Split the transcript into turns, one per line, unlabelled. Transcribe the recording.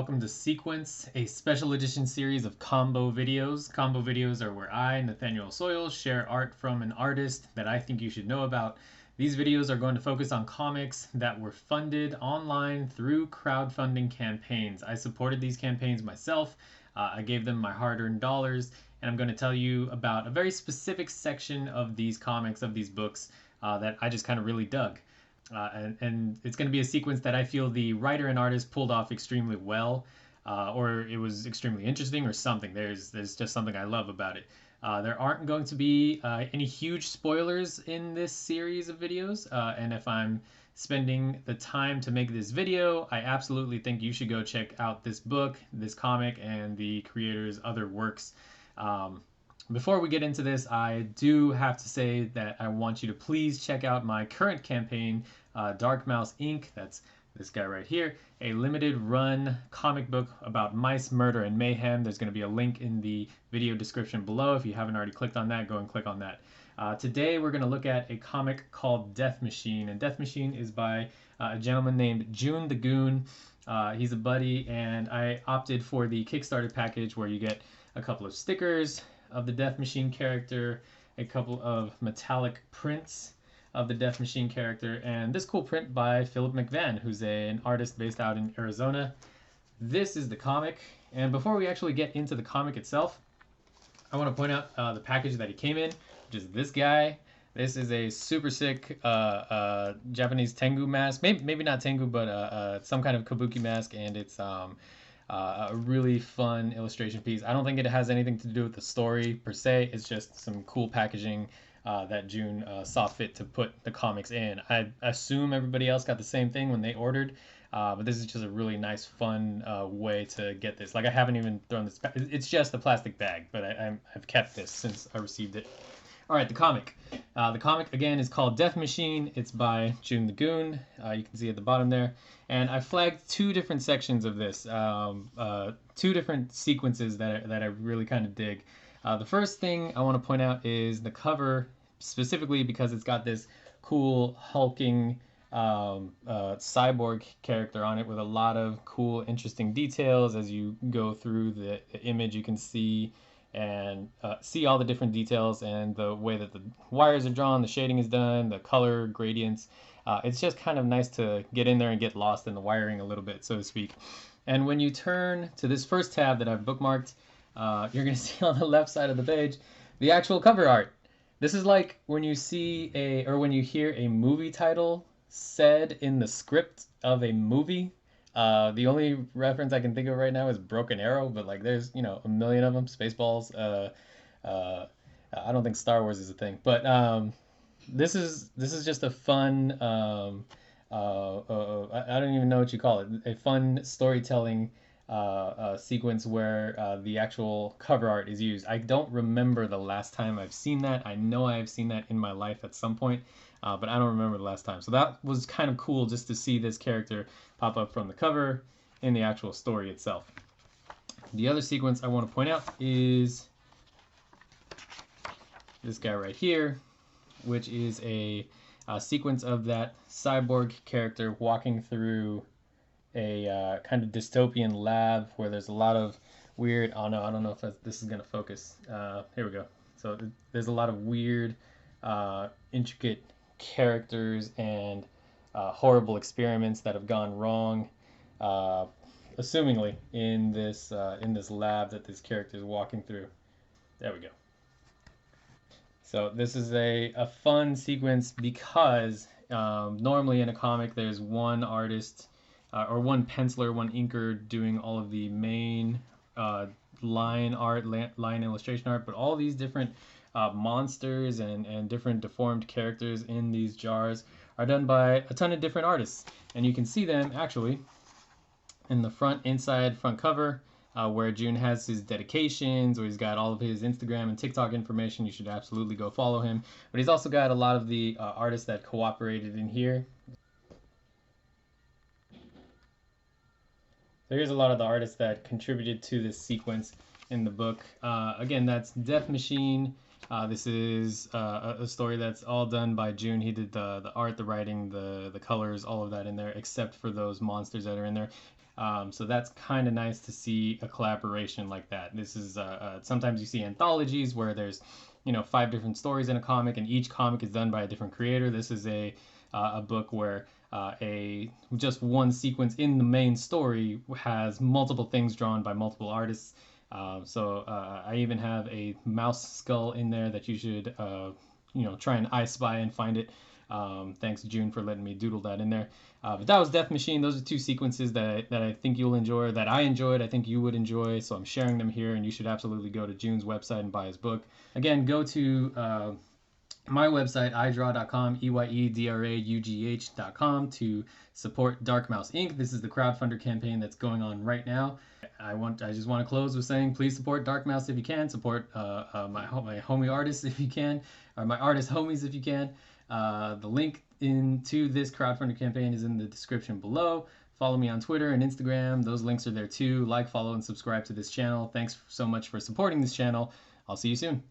welcome to Sequence, a special edition series of combo videos. Combo videos are where I, Nathaniel Osollo, share art from an artist that I think you should know about. These videos are going to focus on comics that were funded online through crowdfunding campaigns. I supported these campaigns myself. I gave them my hard-earned dollars, and I'm going to tell you about a very specific section of these comics, of these books, that I just kind of really dug. And it's going to be a sequence that I feel the writer and artist pulled off extremely well, or it was extremely interesting, or something. There's just something I love about it. There aren't going to be any huge spoilers in this series of videos, and if I'm spending the time to make this video, I absolutely think you should go check out this book, this comic, and the creator's other works. Before we get into this, I do have to say that I want you to please check out my current campaign, Dark Mouse Inc. That's this guy right here, a limited run comic book about mice, murder, and mayhem. There's going to be a link in the video description below. If you haven't already clicked on that, go and click on that. Today we're going to look at a comic called Death Machine, and Death Machine is by a gentleman named Joon the Goon. He's a buddy, and I opted for the Kickstarter package where you get a couple of stickers of the Death Machine character, a couple of metallic prints of the Death Machine character, and this cool print by Philip McVan, who's an artist based out in Arizona. This is the comic, and before we actually get into the comic itself, I want to point out the package that he came in, which is this guy. This is a super sick Japanese Tengu mask, maybe not Tengu, but some kind of kabuki mask, and it's a really fun illustration piece. I don't think it has anything to do with the story per se. It's just some cool packaging that Joon saw fit to put the comics in. I assume everybody else got the same thing when they ordered, but this is just a really nice, fun way to get this. Like, I haven't even thrown this. It's just a plastic bag, but I've kept this since I received it. All right, the comic. The comic, again, is called Death Machine. It's by Joon the Goon. You can see at the bottom there. And I flagged two different sections of this, two different sequences that I really kind of dig. The first thing I want to point out is the cover, specifically because it's got this cool hulking cyborg character on it with a lot of cool, interesting details. As you go through the image, you can see all the different details and the way that the wires are drawn, the shading is done, the color gradients. It's just kind of nice to get in there and get lost in the wiring a little bit, so to speak. And when you turn to this first tab that I've bookmarked, you're going to see on the left side of the page the actual cover art. This is like when you see when you hear a movie title said in the script of a movie. The only reference I can think of right now is Broken Arrow, but like there's a million of them. Spaceballs. I don't think Star Wars is a thing, but this is just a fun. I don't even know what you call it. A fun storytelling sequence where the actual cover art is used. I don't remember the last time I've seen that. I know I've seen that in my life at some point, but I don't remember the last time. So that was kind of cool just to see this character pop up from the cover in the actual story itself. The other sequence I want to point out is this guy right here, which is a sequence of that cyborg character walking through a kind of dystopian lab where there's a lot of weird, I don't know if this is going to focus. Here we go. So there's a lot of weird, intricate characters and horrible experiments that have gone wrong, assumingly in this lab that this character is walking through. There we go. So this is a fun sequence because normally in a comic there's one artist or one penciler, one inker doing all of the main line art, line illustration art, but all these different monsters and different deformed characters in these jars are done by a ton of different artists. And you can see them actually in the front cover where Joon has his dedications, where he's got all of his Instagram and TikTok information. You should absolutely go follow him. But he's also got a lot of the artists that cooperated in here. So here's a lot of the artists that contributed to this sequence in the book. Again, that's Death Machine. This is a story that's all done by Joon. He did the art, the writing, the colors, all of that in there, except for those monsters that are in there. So that's kind of nice to see a collaboration like that. This is sometimes you see anthologies where there's 5 different stories in a comic, and each comic is done by a different creator. This is a book where just one sequence in the main story has multiple things drawn by multiple artists. I even have a mouse skull in there that you should try and I spy and find it. Thanks June for letting me doodle that in there. But that was Death Machine. Those are 2 sequences that I think you'll enjoy, that I enjoyed, I think you would enjoy. So I'm sharing them here, and you should absolutely go to June's website and buy his book. Again, go to my website, eyedraw.com, EYEDRAUGH.com, to support Dark Mouse Inc. This is the crowdfunder campaign that's going on right now. I just want to close with saying, please support Dark Mouse if you can. Support my homie artists if you can, or my artist homies if you can. The link into this crowdfunder campaign is in the description below. Follow me on Twitter and Instagram. Those links are there too. Like, follow, and subscribe to this channel. Thanks so much for supporting this channel. I'll see you soon.